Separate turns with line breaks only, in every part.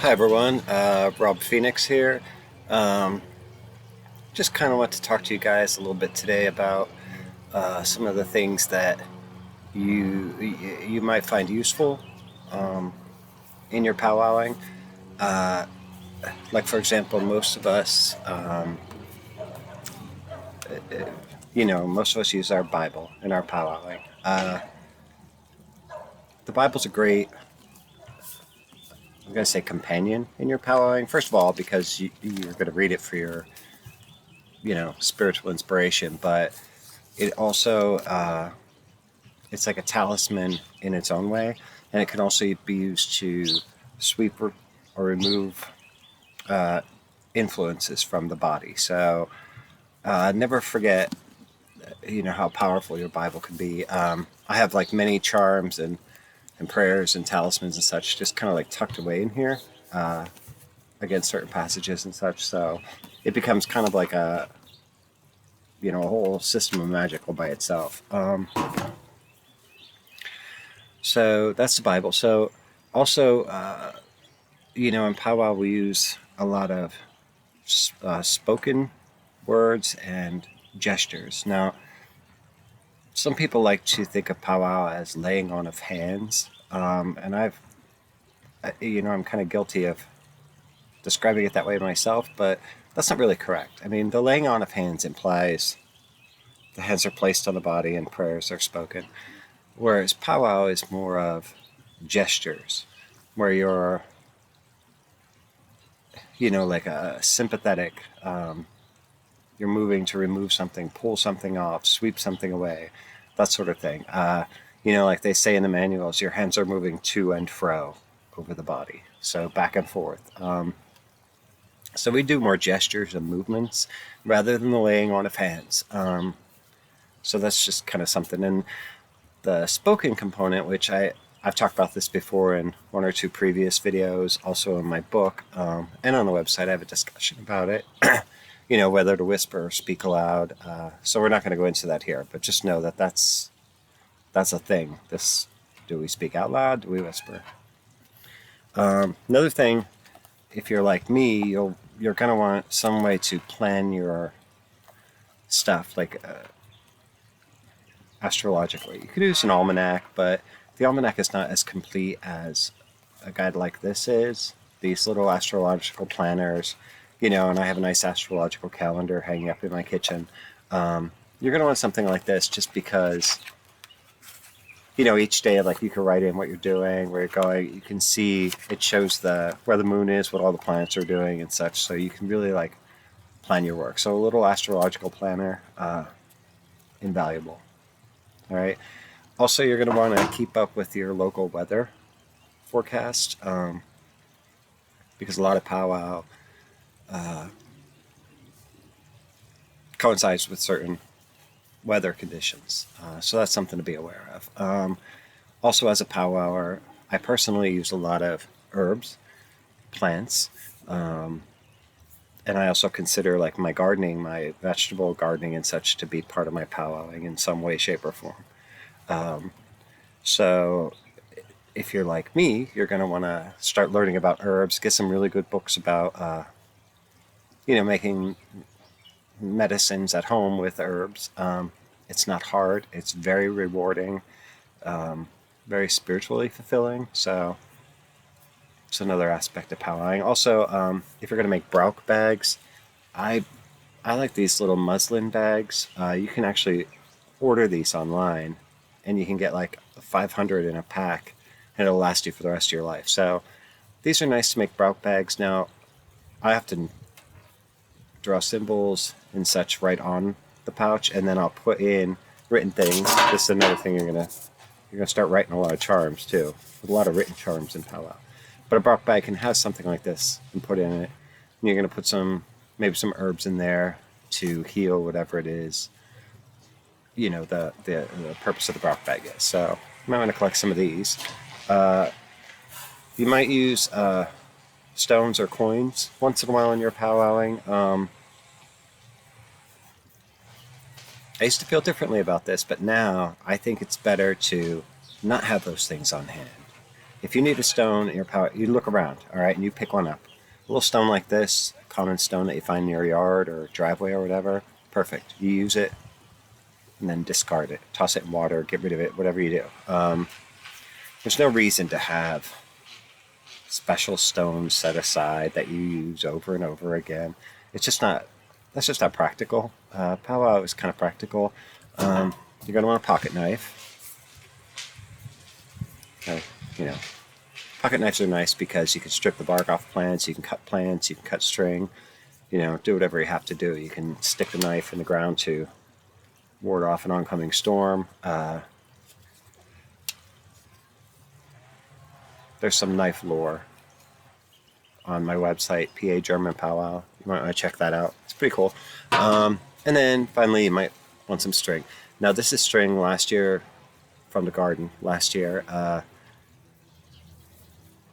Hi everyone, Rob Phoenix here. Um, just kind of want to talk to you guys a little bit today about some of the things that you might find useful um, in your powwowing. Uh, like for example, most of us, most of us use our Bible in our powwowing. The Bible's a great, I'm going to say, companion in your powwowing. First of all, because you're going to read it for your, spiritual inspiration, but it also it's like a talisman in its own way, and it can also be used to sweep or remove uh, influences from the body. So never forget, how powerful your Bible can be. I have like many charms and prayers and talismans and such, just kind of like tucked away in here against certain passages and such. So it becomes kind of like a whole system of magic all by itself. So that's the Bible. So also, in powwow we use a lot of spoken words and gestures. Now, some people like to think of powwow as laying on of hands, and I'm kind of guilty of describing it that way myself, but that's not really correct. I mean, the laying on of hands implies the hands are placed on the body and prayers are spoken, whereas powwow is more of gestures, where you're like a sympathetic. You're moving to remove something, pull something off, sweep something away, that sort of thing. Like they say in the manuals, your hands are moving to and fro over the body, so back and forth. So we do more gestures and movements rather than the laying on of hands. So that's just kind of something. And the spoken component, which I've talked about this before in one or two previous videos, also in my book, and on the website I have a discussion about it. Whether to whisper or speak aloud. So we're not going to go into that here, but just know that that's a thing. Do we speak out loud? Do we whisper? Another thing, if you're like me, you're going to want some way to plan your stuff, like astrologically. You could use an almanac, but the almanac is not as complete as a guide like this is. These little astrological planners, and I have a nice astrological calendar hanging up in my kitchen. You're going to want something like this just because, each day, like, you can write in what you're doing, where you're going. You can see it shows where the moon is, what all the planets are doing and such. So you can really, like, plan your work. So a little astrological planner, invaluable. All right. Also, you're going to want to keep up with your local weather forecast, because a lot of powwow coincides with certain weather conditions. So that's something to be aware of. Also, as a powwower, I personally use a lot of herbs, plants, and I also consider like my gardening, my vegetable gardening and such, to be part of my powwowing in some way, shape, or form. So if you're like me, you're going to want to start learning about herbs, get some really good books about, making medicines at home with herbs. It's not hard. It's very rewarding, very spiritually fulfilling. So it's another aspect of powwowing. Also, if you're going to make browk bags, I I like these little muslin bags. You can actually order these online, and you can get like 500 in a pack, and it'll last you for the rest of your life. So these are nice to make browk bags. Now, I have to draw symbols and such right on the pouch, and then I'll put in written things. This is another thing you're gonna start writing a lot of charms too, with a lot of written charms in Powwow. But a browk bag can have something like this and put in it. And you're gonna put maybe some herbs in there to heal whatever it is. You know, the purpose of the browk bag is. So you might want to collect some of these. You might use stones or coins once in a while in your powwowing. I used to feel differently about this, but now I think it's better to not have those things on hand. If you need a stone in your powwow, you look around, all right, and you pick one up. A little stone like this, common stone that you find near your yard or driveway or whatever, perfect. You use it and then discard it. Toss it in water, get rid of it, whatever you do. There's no reason to have special stones set aside that you use over and over again. It's just not, that's just not practical. Powwow is kind of practical. You're going to want a pocket knife. You know, pocket knives are nice because you can strip the bark off plants, you can cut string, do whatever you have to do. You can stick the knife in the ground to ward off an oncoming storm. There's some knife lore on my website, PA German Powwow. You might want to check that out. It's pretty cool. And then finally, you might want some string. Now, this is string last year from the garden. Last year,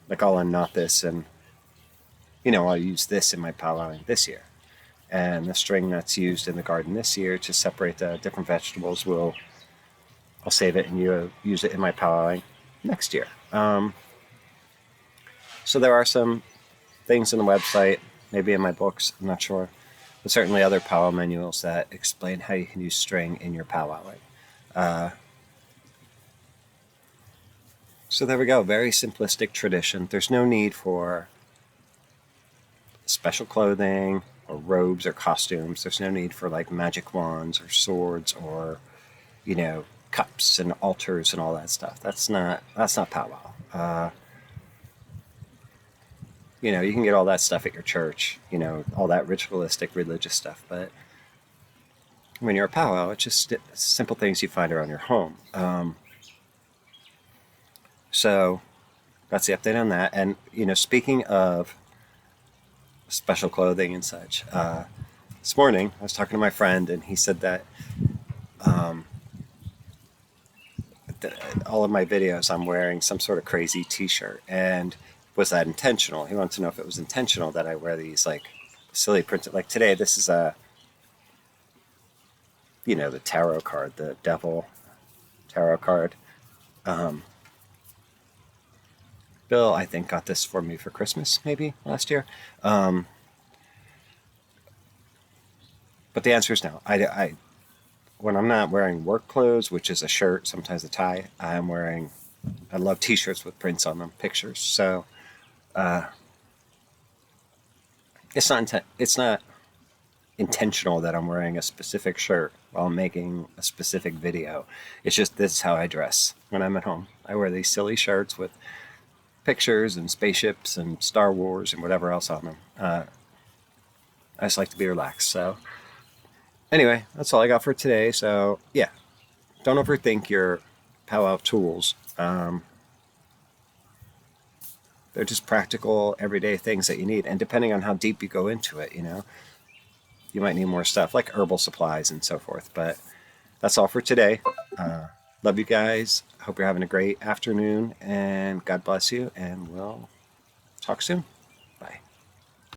like I'll unknot this and, I'll use this in my powwowing this year. And the string that's used in the garden this year to separate the different vegetables, I'll save it and use it in my powwowing next year. So there are some things in the website, maybe in my books, I'm not sure, but certainly other powwow manuals that explain how you can use string in your powwowing. So there we go, very simplistic tradition. There's no need for special clothing or robes or costumes. There's no need for like magic wands or swords or, cups and altars and all that stuff. That's not powwow. You can get all that stuff at your church, all that ritualistic religious stuff. But when you're a powwow, it's just simple things you find around your home. So that's the update on that. And, speaking of special clothing and such, this morning I was talking to my friend and he said that all of my videos I'm wearing some sort of crazy t-shirt. And was that intentional? He wanted to know if it was intentional that I wear these like silly printed, like today, this is the tarot card, the devil tarot card. Bill, I think, got this for me for Christmas, maybe last year. But the answer is no. I when I'm not wearing work clothes, which is a shirt, sometimes a tie, I love t-shirts with prints on them, pictures. So it's not intentional that I'm wearing a specific shirt while I'm making a specific video. It's just this is how I dress when I'm at home. I wear these silly shirts with pictures and spaceships and Star Wars and whatever else on them. I just like to be relaxed. So anyway, that's all I got for today. So yeah, don't overthink your powwow tools. They're just practical, everyday things that you need. And depending on how deep you go into it, you might need more stuff like herbal supplies and so forth. But that's all for today. Love you guys. Hope you're having a great afternoon and God bless you. And we'll talk soon.